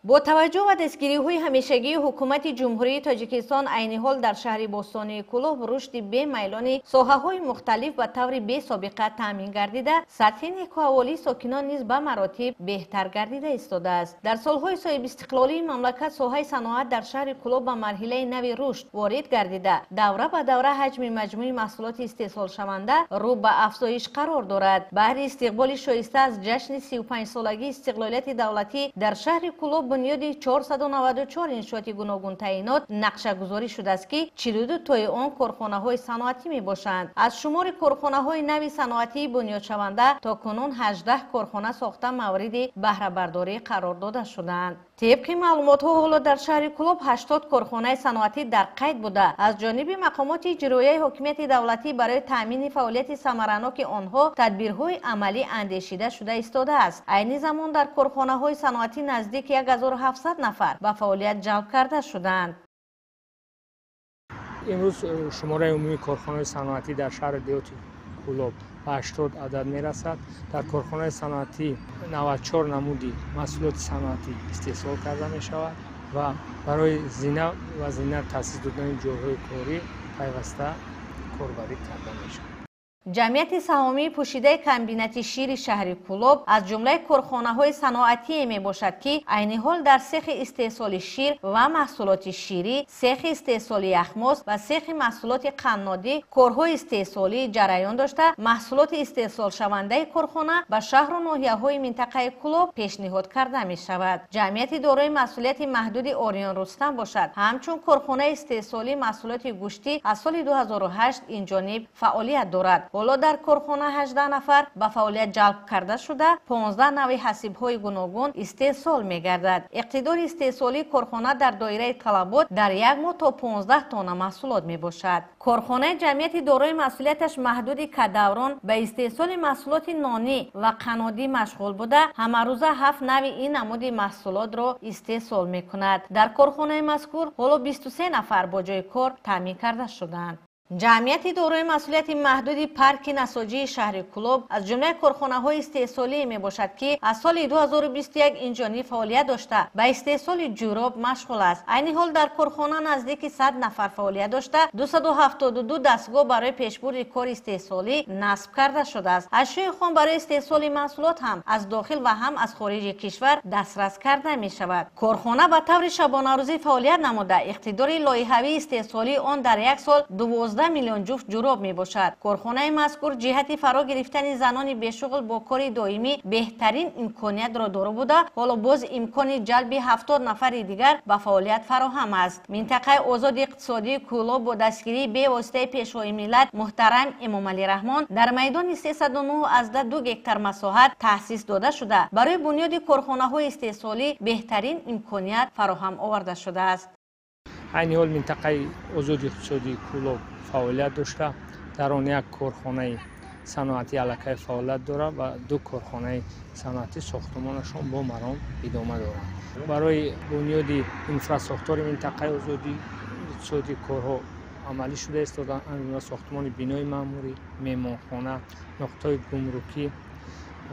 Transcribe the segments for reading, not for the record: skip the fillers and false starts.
با توجه و دستگیری‌های همیشگی حکومت جمهوری تاجیکستان عین حال در شهر بوستانی کلوب رشد بی‌میلان ساحه‌های مختلف به طور بی‌سابقه تامین گردیده، سطح نیکوحوالی ساکنان نیز به مراتب بهتر گردیده ایستاده است. در سال‌های صاحب استقلالی مملکت ساحه صنعت در شهر کلوب به مرحله نوی رشد وارد گردیده، دوره به دوره حجم مجموعی محصولات استحصال شونده رو به افزایش قرار دارد. بعد استقبال شایسته از جشن 35 سالگی استقلالیت دولتی در شهر کلوب بنیاد 494 انشاءات گوناگون تعیینات نقشه گذاری شده است که 42 تای آن کارخانه‌های صنعتی میباشند. از شمار کارخانه‌های نوی صنعتی بنیاد شونده تا کنون 18 کارخانه ساخته مورد بهره برداری قرار داده شدند. طبق معلومات‌ها حالا در شهر کلوب 80 کارخانه صنعتی در قید بوده. از جانب مقامات اجرایی حکومت دولتی برای تامین فعالیت ثمرناک آنها تدبیرهای عملی اندیشیده شده ایستاده است. عین زمان در کارخانه‌های صنعتی نزدیک 1700 نفر به فعالیت جلب کرده شدند. امروز شماره عمومی کارخانه‌های صنعتی در شهر دیوتی کلوب به 80 عدد میرسد. در کارخانه صنعتی 94 نمودی محصولات صنعتی استحصال کرده می شود و برای زینت و زینت تاسیس دادن جاهای کاری پیوسته کاربری کرده می شود. جمعیت سهامی پوشیده کمبینت شیر شهر کلوب از جمله کارخانه‌های صنعتی میباشد که عین حال در سیخ استحصال شیر و محصولات شیری، سیخ استحصال اخماس و سیخ محصولات قنادی کارهای استحصالی جریان داشته، محصولات استحصال شونده کارخانه به شهر و ناحیه‌های منطقه کلوب پیشنهاد کرده می شود. جمعیت دارای مسئولیت محدود آریان رستم باشد. همچون کارخانه استحصالی محصولات گوشتی از سال 2008 این جانب فعالیت دارد. حالا در کارخانه 18 نفر به فعالیت جلب کرده شده، 15 نوع حسیب‌های گوناگون استحصال می‌گردد. اقتدار استحصالی کارخانه در دایره طلبات در یک ماه تا 15 تن محصولات میباشد. کارخانه جمعیت دارای مسئولیتش محدود که دوران به استحصال محصولات نانی و قنادی مشغول بوده، همه روزه 7 نوع این نمود محصولات را استحصال می‌کند. در کارخانه مذکور حالا 23 نفر با جای کار تامین کرده شدند. جمعیت دارای مسئولیت محدود پارک نساجی شهر کلوب از جمله کارخانه‌های استحصالی میباشد که از سال 2021 این جانب فعالیت داشته به استحصال جوراب مشغول است. عین حال در کارخانه نزدیک 100 نفر فعالیت داشته، 272 دستگاه برای پیشبرد کار استحصالی نصب کرده شده است. اشیاء خام برای استحصال محصولات هم از داخل و هم از خارج کشور دسترس کرده می شود. کارخانه به طور شبانه روزی فعالیت نموده، اقتدار لایحه‌ای استحصالی آن در یک سال 12 میلیون جفت جوراب می باشد. کارخانه مذکور جهت فرا گرفتن زنان بیشغل با کار دائمی بهترین امکانیت را دارا بوده، حالا باز امکان جلب 70 نفر دیگر به فعالیت فراهم است. منطقه آزاد اقتصادی کلوب با دستگیری به واسطه پیشوای ملت محترم امام علی رحمان در میدان 309 از 2 گکتار مساحت تأسیس داده شده، برای بنیاد کارخانه‌های استحصالی بهترین امکانیت فراهم آورده شده است. عین حال منطقه آزاد اقتصادی کلوب فعالیت داشته، در آن یک کارخانه صنعتی علاقه فعالیت دارد و 2 کارخانه صنعتی ساختمانشان با مرام ادامه دارد. برای بنیاد انفراستراکچور منطقه آزادی اقتصادی کارها عملی شده است. از ساختمان بینای معموری، مهمانخانه، نقطه گمرکی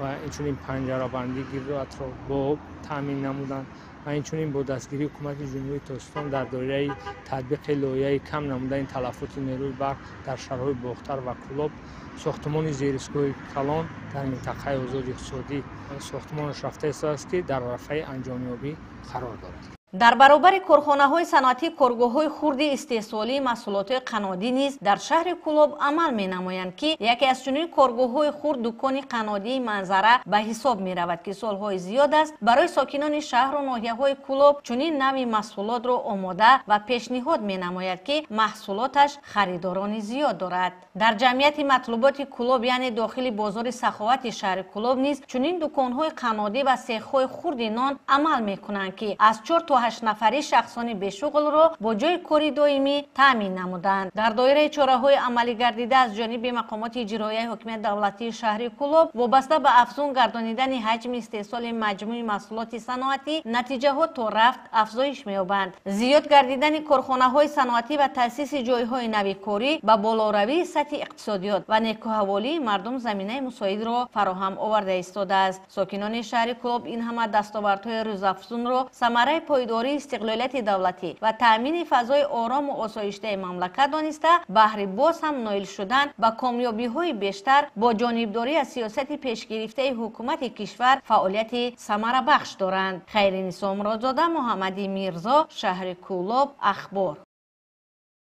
و اینچنین پنجره بندی گرد و اطراف با تامین نمودند و اینچنین با دستگیری حکومت جمهوری تاجیکستان در دایره تطبیق لایحه کم نمودن تلفات نیروی برق در شهرهای باختر و کلوب، ساختمان زیرساخت‌های کلان در منطقه آزاد اقتصادی ساختمانش رفته است که در رفع انجامیابی قرار دارد. در برابر کارخانه‌های صنعتی، کارگاه‌های خرد استحصالی محصولات قنادی نیز در شهر کلوب عمل می‌نمایند که یکی از چنین کارگاه‌های خرد دکان قنادی منظره به حساب می‌رود که سال‌های زیاد است برای ساکنان شهر و ناحیه‌های کلوب چنین نوع محصولات را آماده و پیشنهاد می‌نماید که محصولاتش خریداران زیاد دارد. در جمعیت مطلوبات کلوب یعنی داخل بازار سخاوت شهر کلوب نیز چنین دکان‌های قنادی و سیخ‌های خرد نان عمل می‌کنند که از 4 تا 48 نفری شخصان بشغل را با جای کاری دائمی تامین نمودند. در دایره چاره‌های عملی گردیده از جانب مقامات اجرایی حکومت دولتی شهر کلوب وابسته به افزون گردانیدن حجم استحصال مجموع محصولات صنعتی نتیجه ها تا رفت افزایش می‌یابند. زیاد گردیدن کارخانه‌های صنعتی و تأسیس جایهای نوی کاری به بالاروی سطح اقتصادیات و نیکوحوالی مردم زمینه مساعد را فراهم آورده ایستاده است. ساکنان شهر کلوب این همه دستاوردهای روزافزون را ثمره پایداری استقلالیت دولتی و تأمین فضای آرام و آسایشته مملکت دانسته بهره باز هم نائل شدن به کامیابی‌های بیشتر با جانبداری از سیاست پیشگرفته حکومت کشور فعالیت ثمره بخش دارند. خیرنسا مرادزاده، محمدی میرزا، شهر کلوب، اخبار.